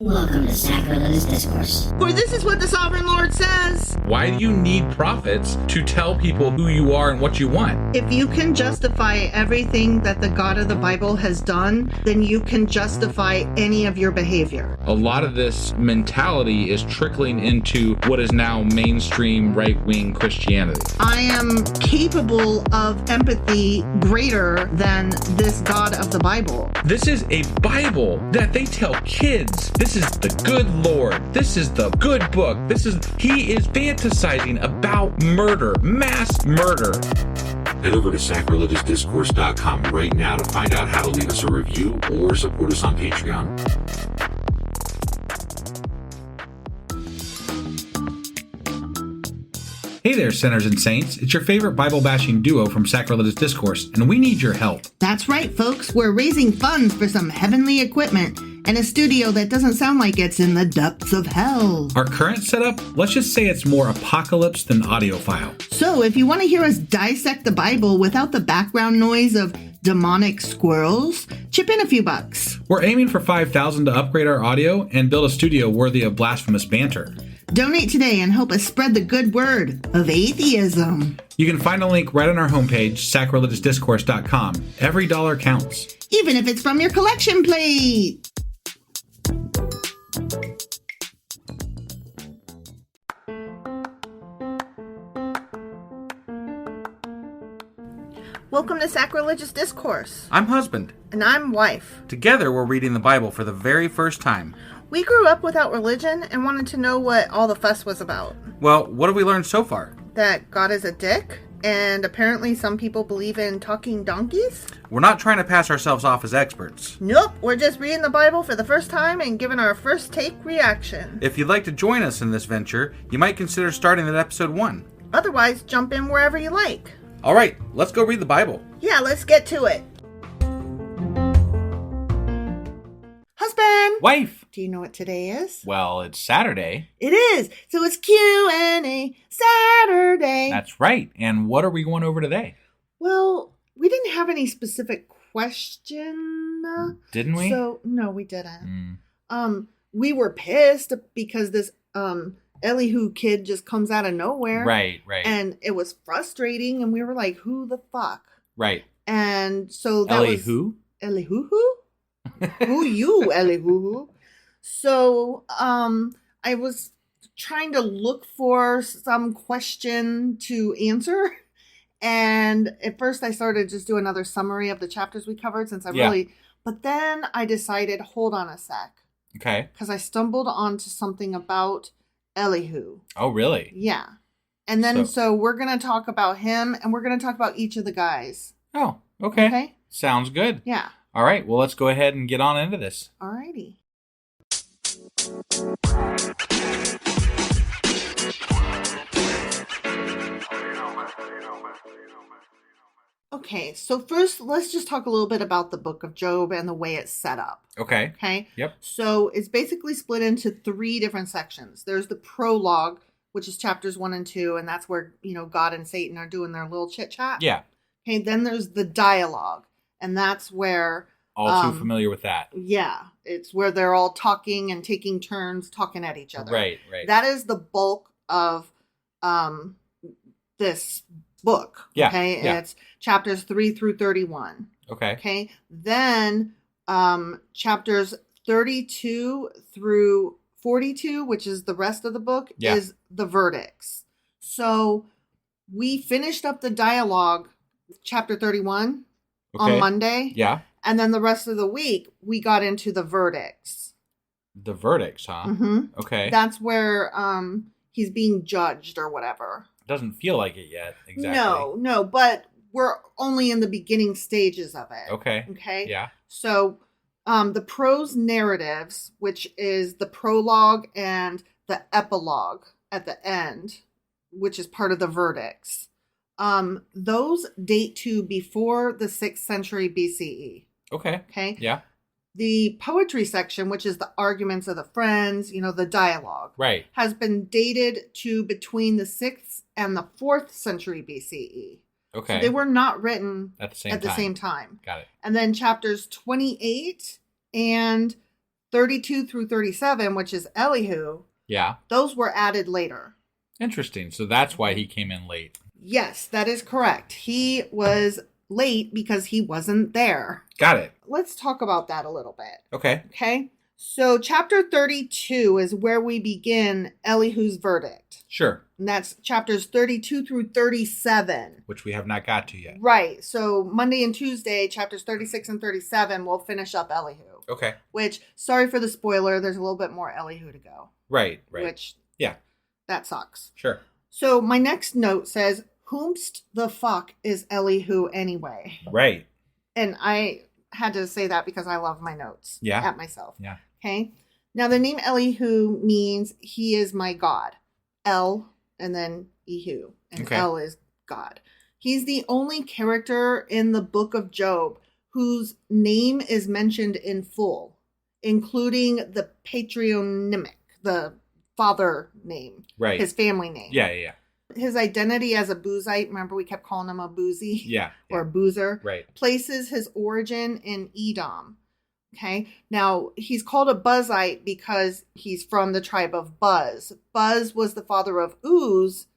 Welcome to Sacrilegious Discourse. For this is what the Sovereign Lord says. Why do you need prophets to tell people who you are and what you want? If you can justify everything that the God of the Bible has done, then you can justify any of your behavior. A lot of this mentality is trickling into what is now mainstream right-wing Christianity. I am capable of empathy greater than this God of the Bible. This is a Bible that they tell kids. This is the good Lord. This is the good book. He is fantasizing about murder, mass murder. Head over to sacrilegiousdiscourse.com right now to find out how to leave us a review or support us on Patreon. Hey there, sinners and saints. It's your favorite Bible-bashing duo from Sacrilegious Discourse, and we need your help. That's right, folks. We're raising funds for some heavenly equipment and a studio that doesn't sound like it's in the depths of hell. Our current setup, let's just say it's more apocalypse than audiophile. So if you want to hear us dissect the Bible without the background noise of demonic squirrels, chip in a few bucks. We're aiming for $5,000 to upgrade our audio and build a studio worthy of blasphemous banter. Donate today and help us spread the good word of atheism. You can find a link right on our homepage, sacrilegiousdiscourse.com. Every dollar counts. Even if it's from your collection plate. Welcome to Sacrilegious Discourse. I'm husband. And I'm wife. Together, we're reading the Bible for the very first time. We grew up without religion and wanted to know what all the fuss was about. Well, what have we learned so far? That God is a dick, and apparently some people believe in talking donkeys? We're not trying to pass ourselves off as experts. Nope, we're just reading the Bible for the first time and giving our first take reaction. If you'd like to join us in this venture, you might consider starting at episode 1. Otherwise, jump in wherever you like. All right, let's go read the Bible. Yeah, let's get to it. Husband! Wife! Do you know what today is? Well, it's Saturday. It is! So it's Q&A Saturday. That's right. And what are we going over today? Well, we didn't have any specific question. Didn't we? So, no, we didn't. We were pissed because this Elihu kid just comes out of nowhere. Right. And it was frustrating, and we were like, who the fuck? Right. And so that Elihu? Elihu? Who you, Elihu? So, I was trying to look for some question to answer. And at first I started just do another summary of the chapters we covered but then I decided, hold on a sec. Okay. Because I stumbled onto something about Elihu. Oh, really? Yeah. And then so we're going to talk about him, and we're going to talk about each of the guys. Oh, okay. Sounds good. Yeah. All right, well, let's go ahead and get on into this. Alrighty. Okay, so first, let's just talk a little bit about the book of Job and the way it's set up. Okay. Yep. So it's basically split into 3 different sections. There's the prologue, which is chapters 1 and 2, and that's where, God and Satan are doing their little chit-chat. Yeah. Okay, then there's the dialogue, and that's where... All too familiar with that. Yeah, it's where they're all talking and taking turns talking at each other. Right. That is the bulk of this book. Yeah. Okay, and it's chapters 3 through 31. Okay. Then chapters 32 through 42, which is the rest of the book, is the verdicts. So we finished up the dialogue, chapter 31, on Monday. Yeah. And then the rest of the week, we got into the verdicts. The verdicts, huh? Mm-hmm. Okay. That's where he's being judged or whatever. Doesn't feel like it yet, exactly. No, but we're only in the beginning stages of it. Okay. Yeah. So the prose narratives, which is the prologue and the epilogue at the end, which is part of the verdicts, those date to before the 6th century BCE. Okay. Yeah. The poetry section, which is the arguments of the friends, the dialogue, right, has been dated to between the 6th and the 4th century BCE. Okay. So they were not written at the same time. Got it. And And then chapters 28 and 32 through 37, which is Elihu, those were added later. Interesting. So that's why he came in late. Yes, that is correct. He was late because he wasn't there. Got it. Let's talk about that a little bit. Okay. So chapter 32 is where we begin Elihu's verdict. Sure. And that's chapters 32 through 37. Which we have not got to yet. Right. So Monday and Tuesday, chapters 36 and 37, we'll finish up Elihu. Okay. Which, sorry for the spoiler, there's a little bit more Elihu to go. Right. Which, that sucks. Sure. So my next note says, whomst the fuck is Elihu anyway? Right. And I had to say that because I love my notes at myself. Yeah. Okay. Now the name Elihu means he is my God. El and then Ehu. And El is God. He's the only character in the book of Job whose name is mentioned in full, including the patronymic, the father name, his family name. Yeah. His identity as a Boozite, remember we kept calling him a boozy? Or a boozer. Right. Places his origin in Edom. Okay. Now, he's called a Buzzite because he's from the tribe of Buz. Buz was the father of Uz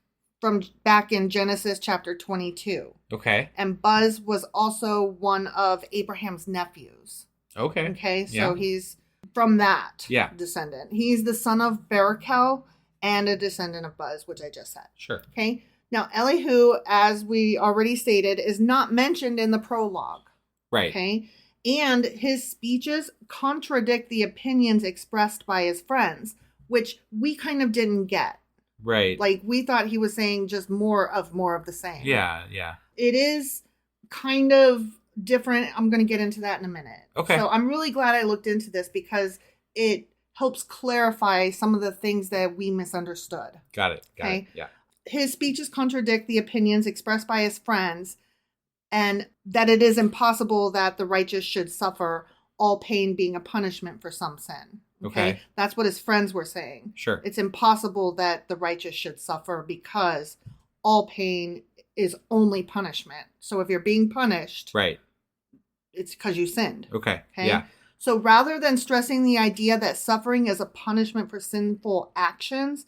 from back in Genesis chapter 22. Okay. And Buz was also one of Abraham's nephews. Okay. Okay. So he's from that descendant. He's the son of Barakel and a descendant of Buz, which I just said. Sure. Okay. Now, Elihu, as we already stated, is not mentioned in the prologue. Right. Okay. And his speeches contradict the opinions expressed by his friends, which we kind of didn't get. Right. Like, we thought he was saying just more of the same. Yeah. It is kind of different. I'm going to get into that in a minute. Okay. So I'm really glad I looked into this because it helps clarify some of the things that we misunderstood. Got it. Yeah. His speeches contradict the opinions expressed by his friends, and that it is impossible that the righteous should suffer, all pain being a punishment for some sin. Okay. That's what his friends were saying. Sure. It's impossible that the righteous should suffer because all pain is only punishment. So if you're being punished, it's because you sinned. Okay. Yeah. So rather than stressing the idea that suffering is a punishment for sinful actions,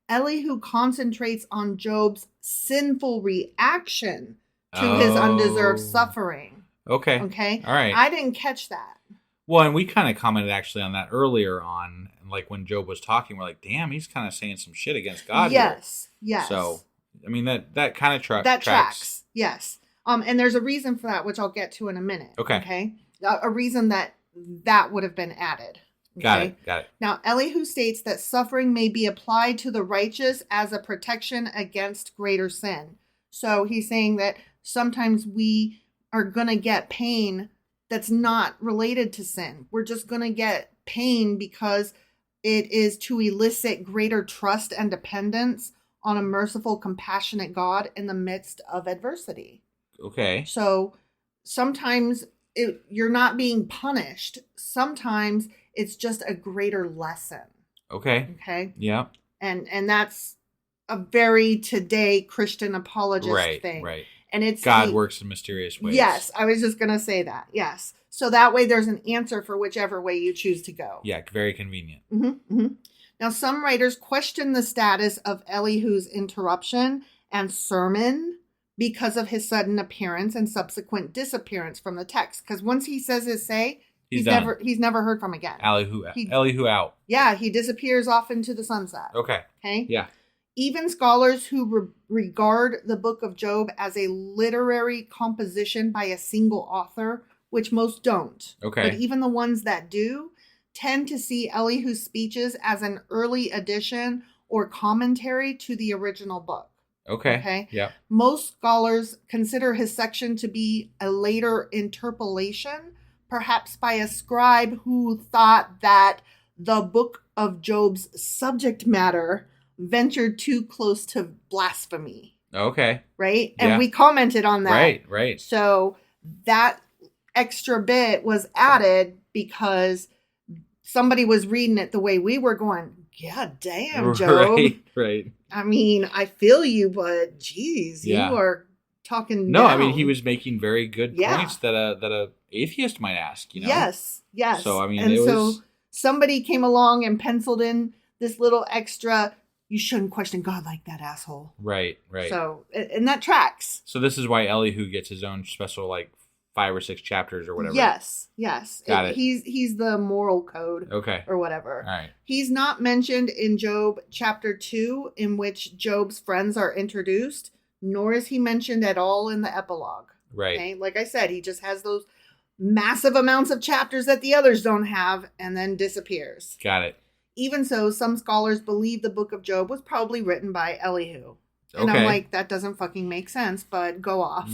Elihu concentrates on Job's sinful reaction to his undeserved suffering. Okay. All right. I didn't catch that. Well, and we kind of commented actually on that earlier on, like when Job was talking, we're like, damn, he's kind of saying some shit against God. Yes. So, I mean, that kind of tracks. Yes. And there's a reason for that, which I'll get to in a minute. Okay. A reason that would have been added. Okay? Got it. Now, Elihu states that suffering may be applied to the righteous as a protection against greater sin. So he's saying that sometimes we are going to get pain that's not related to sin. We're just going to get pain because it is to elicit greater trust and dependence on a merciful, compassionate God in the midst of adversity. Okay. So sometimes you're not being punished. Sometimes it's just a greater lesson. Okay. Yeah. And that's a very today Christian apologist thing. Right. And it's God works in mysterious ways. Yes, I was just going to say that. Yes. So that way there's an answer for whichever way you choose to go. Yeah, very convenient. Now, some writers question the status of Elihu's interruption and sermon because of his sudden appearance and subsequent disappearance from the text. Because once he says his say, he's never heard from again. Elihu out. Yeah, he disappears off into the sunset. Okay. Yeah. Even scholars who regard the book of Job as a literary composition by a single author, which most don't, but even the ones that do, tend to see Elihu's speeches as an early addition or commentary to the original book. Okay. Yeah. Most scholars consider his section to be a later interpolation, perhaps by a scribe who thought that the book of Job's subject matter ventured too close to blasphemy. Okay. Right? And we commented on that. Right. So that extra bit was added because somebody was reading it the way we were going, God damn, Job. Right. I mean, I feel you, but geez, you are talking No, down. I mean, he was making very good points that a atheist might ask, you know? Yes. So, I mean, somebody came along and penciled in this little extra, you shouldn't question God like that, asshole. Right. So, and that tracks. So this is why Elihu gets his own special, like, 5 or 6 chapters or whatever. Yes. Got it. He's the moral code. Okay. Or whatever. All right. He's not mentioned in Job chapter 2, in which Job's friends are introduced, nor is he mentioned at all in the epilogue. Right. Okay? Like I said, he just has those massive amounts of chapters that the others don't have and then disappears. Got it. Even so, some scholars believe the book of Job was probably written by Elihu. And Okay. I'm like, that doesn't fucking make sense, but go off.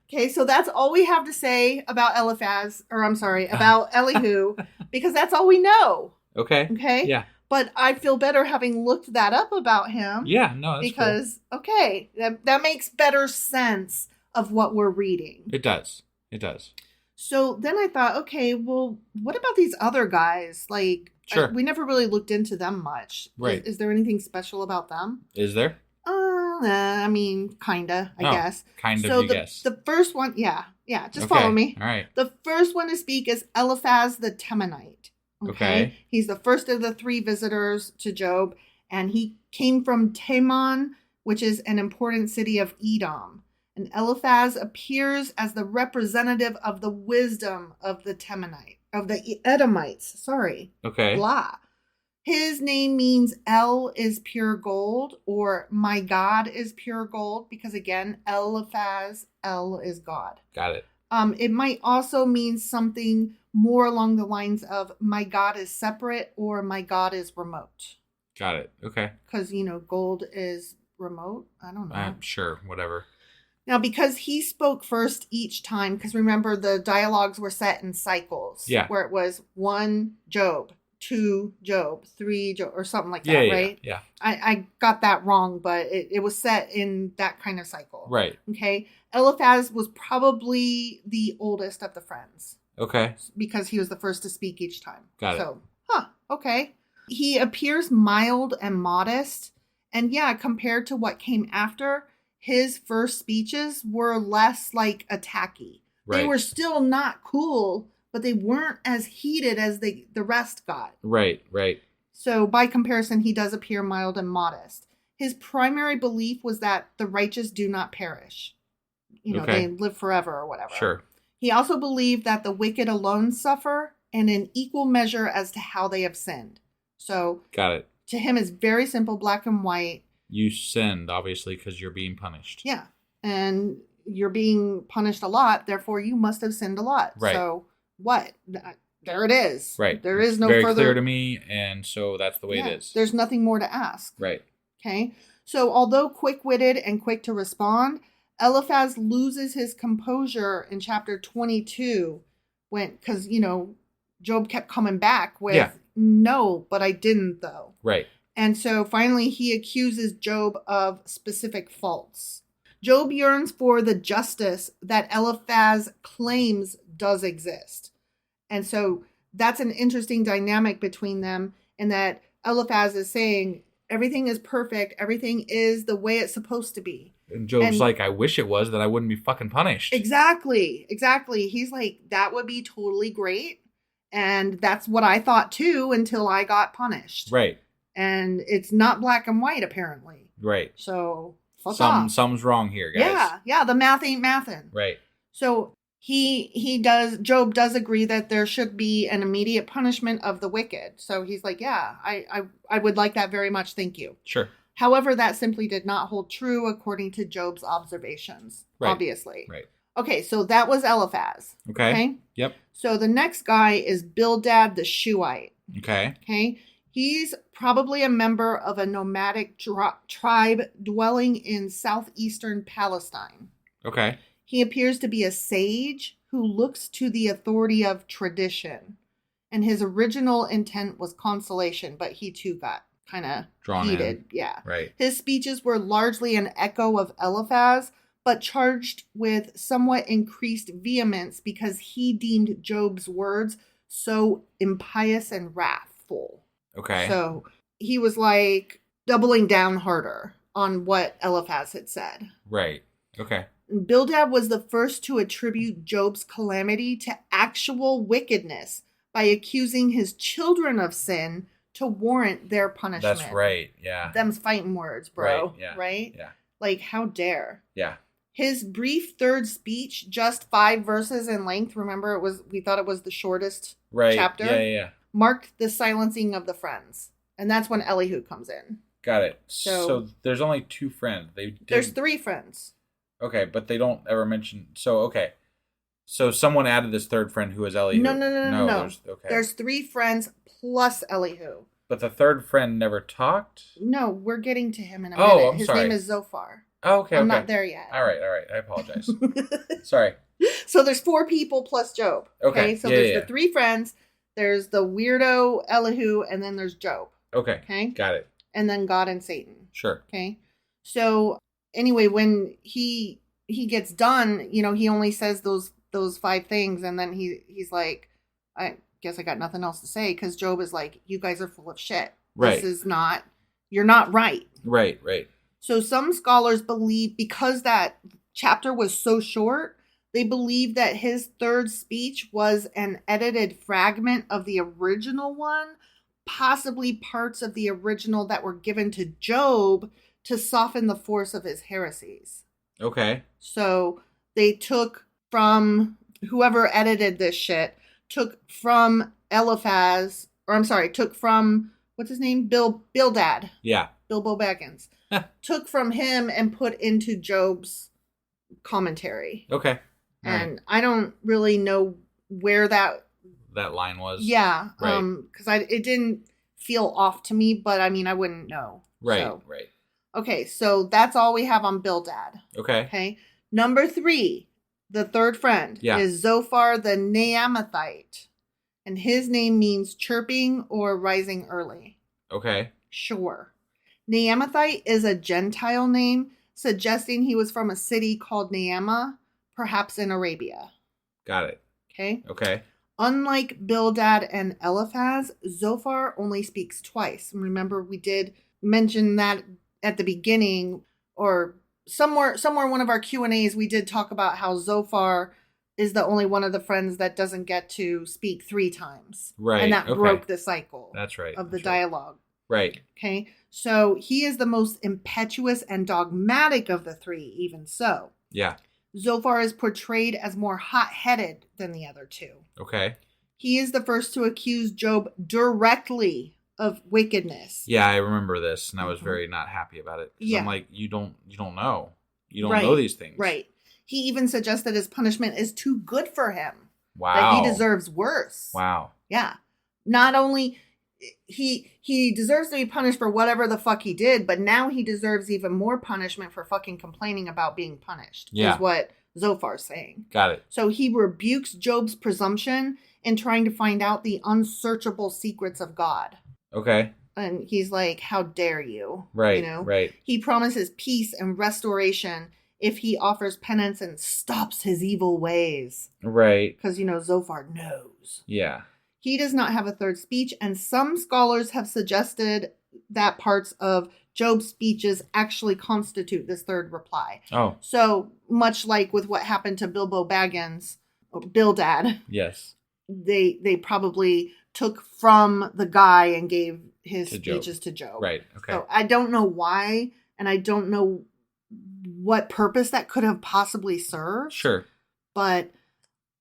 Okay, so that's all we have to say about about Elihu, because that's all we know. Okay. Okay? Yeah. But I feel better having looked that up about him. Yeah, no, that's because, okay, that makes better sense of what we're reading. It does. So then I thought, okay, well, what about these other guys? Like, Sure. We never really looked into them much. Right. Is there anything special about them? Is there? I mean, kinda, I guess. Kind of, So you guess. the first one, yeah, just Okay. follow me. All right. The first one to speak is Eliphaz the Temanite. Okay. He's the first of the 3 visitors to Job, and he came from Teman, which is an important city of Edom. And Eliphaz appears as the representative of the wisdom of the Temanite, of the Edomites. Sorry. Okay. Blah. His name means El is pure gold, or my God is pure gold, because again, Eliphaz, El is God. Got it. It might also mean something more along the lines of my God is separate or my God is remote. Got it. Okay. Because, gold is remote. I don't know. I'm sure. Whatever. Now, because he spoke first each time, because remember the dialogues were set in cycles. Yeah. Where it was 1 Job, 2 Job, 3 Job, or something like that, right? Yeah. I got that wrong, but it was set in that kind of cycle. Right. Okay. Eliphaz was probably the oldest of the friends. Okay. Because he was the first to speak each time. Got it. So, okay. He appears mild and modest. And yeah, compared to what came after, his first speeches were less like attacky. Right. They were still not cool, but they weren't as heated as the rest got. Right. So by comparison, he does appear mild and modest. His primary belief was that the righteous do not perish. They live forever or whatever. Sure. He also believed that the wicked alone suffer, and in equal measure as to how they have sinned. So Got it. To him, it's very simple, black and white. You sinned, obviously, because you're being punished. Yeah. And you're being punished a lot, therefore you must have sinned a lot. Right. So what? There it is. Right. There is no very further. clear to me, and so that's the way it is. There's nothing more to ask. Right. Okay. So although quick-witted and quick to respond, Eliphaz loses his composure in chapter 22 because, Job kept coming back with, no, but I didn't though. Right. And so finally he accuses Job of specific faults. Job yearns for the justice that Eliphaz claims does exist. And so that's an interesting dynamic between them, in that Eliphaz is saying everything is perfect. Everything is the way it's supposed to be. And Job's like, I wish it was, that I wouldn't be fucking punished. Exactly. He's like, that would be totally great. And that's what I thought too, until I got punished. Right. And it's not black and white, apparently. Right. So, fuck off. Something's wrong here, guys. Yeah, the math ain't mathin'. Right. So, Job does agree that there should be an immediate punishment of the wicked. So he's like, yeah, I would like that very much, thank you. Sure. However, that simply did not hold true according to Job's observations, obviously. Right. Okay, so that was Eliphaz. Okay. Yep. So the next guy is Bildad the Shuhite. Okay. He's probably a member of a nomadic tribe dwelling in southeastern Palestine. Okay. He appears to be a sage who looks to the authority of tradition. And his original intent was consolation, but he too got kind of heated. Yeah. Right. His speeches were largely an echo of Eliphaz, but charged with somewhat increased vehemence because he deemed Job's words so impious and wrathful. Okay. So he was like doubling down harder on what Eliphaz had said. Right. Okay. Bildad was the first to attribute Job's calamity to actual wickedness by accusing his children of sin to warrant their punishment. That's right. Yeah. Them's fighting words, bro. Right. Yeah. Right? Yeah. Like, how dare? Yeah. His brief third speech, just 5 verses in length. Remember, we thought it was the shortest chapter. Yeah. Marked the silencing of the friends, and that's when Elihu comes in. Got it. So there's only 2 friends. There's 3 friends. Okay, but they don't ever mention. So okay, so someone added this third friend who is Elihu. No. There's 3 friends plus Elihu. But the third friend never talked? No, we're getting to him in a minute. Oh, I'm His sorry. name is Zophar. Oh, okay. I'm not there yet. All right. I apologize. Sorry. So there's 4 people plus Job. Okay. So there's the 3 friends. There's the weirdo Elihu, and then there's Job. Okay. Okay. Got it. And then God and Satan. Sure. Okay. So anyway, when he gets done, he only says those 5 things, and then he's like, I guess I got nothing else to say, because Job is like, you guys are full of shit. Right. You're not right. Right. So some scholars believe, because that chapter was so short, they believe that his third speech was an edited fragment of the original one, possibly parts of the original that were given to Job to soften the force of his heresies. Okay. So they took from whoever edited this shit, took from what's his name? Bildad. Yeah. Bilbo Baggins. Took from him and put into Job's commentary. Okay. And I don't really know where that line was. Yeah. Right. Because it didn't feel off to me, but I mean, I wouldn't know. Right. So. Right. Okay, so that's all we have on Bildad. Okay. Number 3, the third friend, is Zophar the Naamathite. And his name means chirping or rising early. Okay. Sure. Naamathite is a Gentile name, suggesting he was from a city called Naama, perhaps in Arabia. Got it. Okay. Unlike Bildad and Eliphaz, Zophar only speaks twice. Remember, we did mention that at the beginning, or somewhere one of our Q&As, we did talk about how Zophar is the only one of the friends that doesn't get to speak 3 times. Right. And that broke the cycle. That's right. Of the dialogue. Right. Okay. So he is the most impetuous and dogmatic of the 3, even so. Yeah. Zophar is portrayed as more hot-headed than the other 2. Okay. He is the first to accuse Job directly of wickedness. Yeah, I remember this, and I was very not happy about it. Yeah. I'm like, you don't know. You don't know these things. Right. He even suggested his punishment is too good for him. Wow. That he deserves worse. Wow. Yeah. Not only he deserves to be punished for whatever the fuck he did, but now he deserves even more punishment for fucking complaining about being punished. Yeah. Is what Zophar's saying. Got it. So he rebukes Job's presumption in trying to find out the unsearchable secrets of God. Okay. And he's like, how dare you? Right. Right. He promises peace and restoration if he offers penance and stops his evil ways. Right. Because, Zophar knows. Yeah. He does not have a third speech, and some scholars have suggested that parts of Job's speeches actually constitute this third reply. Oh. So, much like with what happened to Bilbo Baggins, or Bildad. Yes. They probably took from the guy and gave his speeches to Job. Right. Okay. So I don't know why, and I don't know what purpose that could have possibly served. Sure. But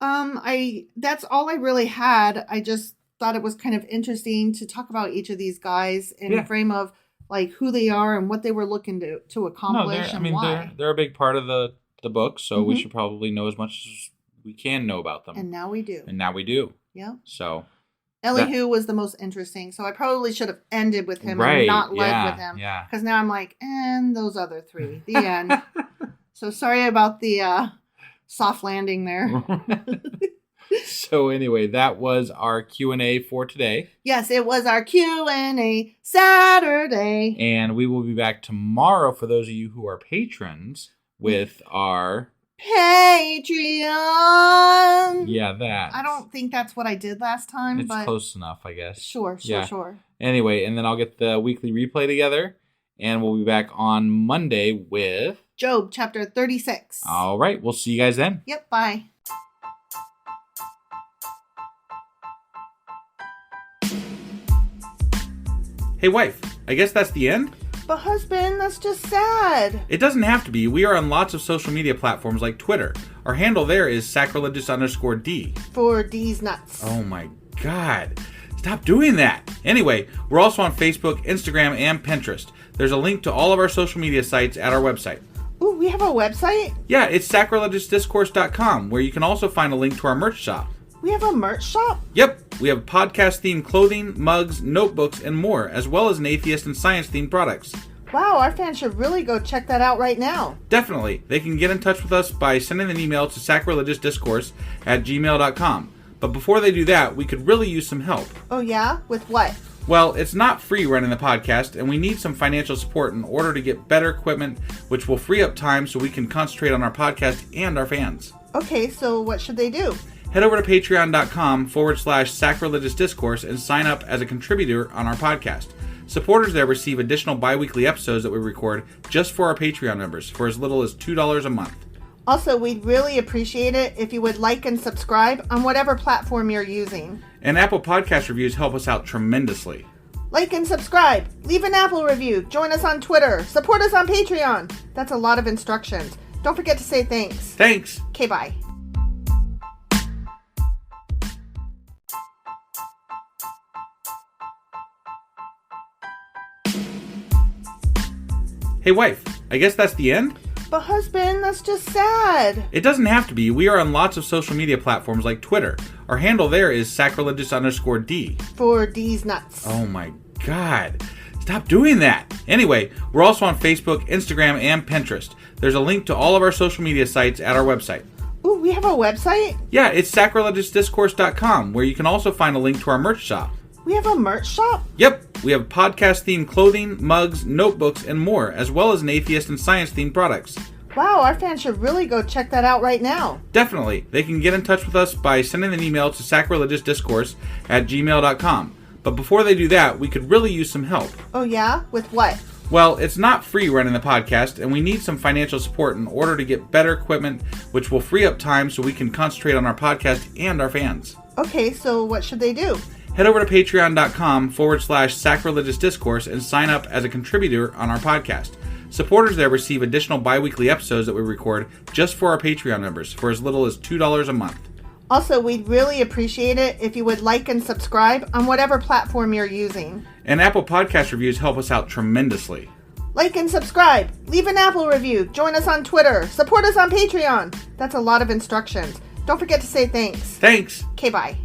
that's all I really had. I just thought it was kind of interesting to talk about each of these guys in frame of like who they are and what they were looking to accomplish why. They're a big part of the book, so we should probably know as much as we can know about them. And now we do. Yeah. So Elihu was the most interesting, so I probably should have ended with him and not led with him. Yeah. Because now I'm like, and those other 3. The end. So sorry about the soft landing there. So anyway, that was our Q&A for today. Yes, it was our Q&A Saturday. And we will be back tomorrow for those of you who are patrons with our Patreon. Yeah, that. I don't think that's what I did last time. It's but close enough, I guess. Sure. Anyway, and then I'll get the weekly replay together, and we'll be back on Monday with Job chapter 36. All right, we'll see you guys then. Yep, bye. Hey, wife, I guess that's the end? But husband, that's just sad. It doesn't have to be. We are on lots of social media platforms like Twitter. Our handle there is sacrilegious_D. For D's nuts. Oh my God. Stop doing that. Anyway, we're also on Facebook, Instagram, and Pinterest. There's a link to all of our social media sites at our website. Ooh, we have a website? Yeah, it's sacrilegiousdiscourse.com, where you can also find a link to our merch shop. We have a merch shop? Yep, we have podcast-themed clothing, mugs, notebooks, and more, as well as an atheist and science-themed products. Wow, our fans should really go check that out right now. Definitely. They can get in touch with us by sending an email to sacrilegiousdiscourse@gmail.com. But before they do that, we could really use some help. Oh yeah? With what? Well, it's not free running the podcast, and we need some financial support in order to get better equipment, which will free up time so we can concentrate on our podcast and our fans. Okay, so what should they do? Head over to patreon.com/sacrilegious discourse and sign up as a contributor on our podcast. Supporters there receive additional bi-weekly episodes that we record just for our Patreon members for as little as $2 a month. Also, we'd really appreciate it if you would like and subscribe on whatever platform you're using. And Apple Podcast reviews help us out tremendously. Like and subscribe. Leave an Apple review. Join us on Twitter. Support us on Patreon. That's a lot of instructions. Don't forget to say thanks. Thanks. Okay, bye. Hey, wife, I guess that's the end? But husband, that's just sad. It doesn't have to be. We are on lots of social media platforms like Twitter. Our handle there is sacrilegious_D. For D's nuts. Oh my God. Stop doing that. Anyway, we're also on Facebook, Instagram, and Pinterest. There's a link to all of our social media sites at our website. Ooh, we have a website? Yeah, it's sacrilegiousdiscourse.com, where you can also find a link to our merch shop. We have a merch shop? Yep, we have podcast-themed clothing, mugs, notebooks, and more, as well as an atheist and science-themed products. Wow, our fans should really go check that out right now. Definitely. They can get in touch with us by sending an email to sacrilegiousdiscourse@gmail.com. But before they do that, we could really use some help. Oh yeah? With what? Well, it's not free running the podcast, and we need some financial support in order to get better equipment, which will free up time so we can concentrate on our podcast and our fans. Okay, so what should they do? Head over to patreon.com/sacrilegious discourse and sign up as a contributor on our podcast. Supporters there receive additional bi-weekly episodes that we record just for our Patreon members for as little as $2 a month. Also, we'd really appreciate it if you would like and subscribe on whatever platform you're using. And Apple Podcast reviews help us out tremendously. Like and subscribe. Leave an Apple review. Join us on Twitter. Support us on Patreon. That's a lot of instructions. Don't forget to say thanks. Thanks. Okay, bye.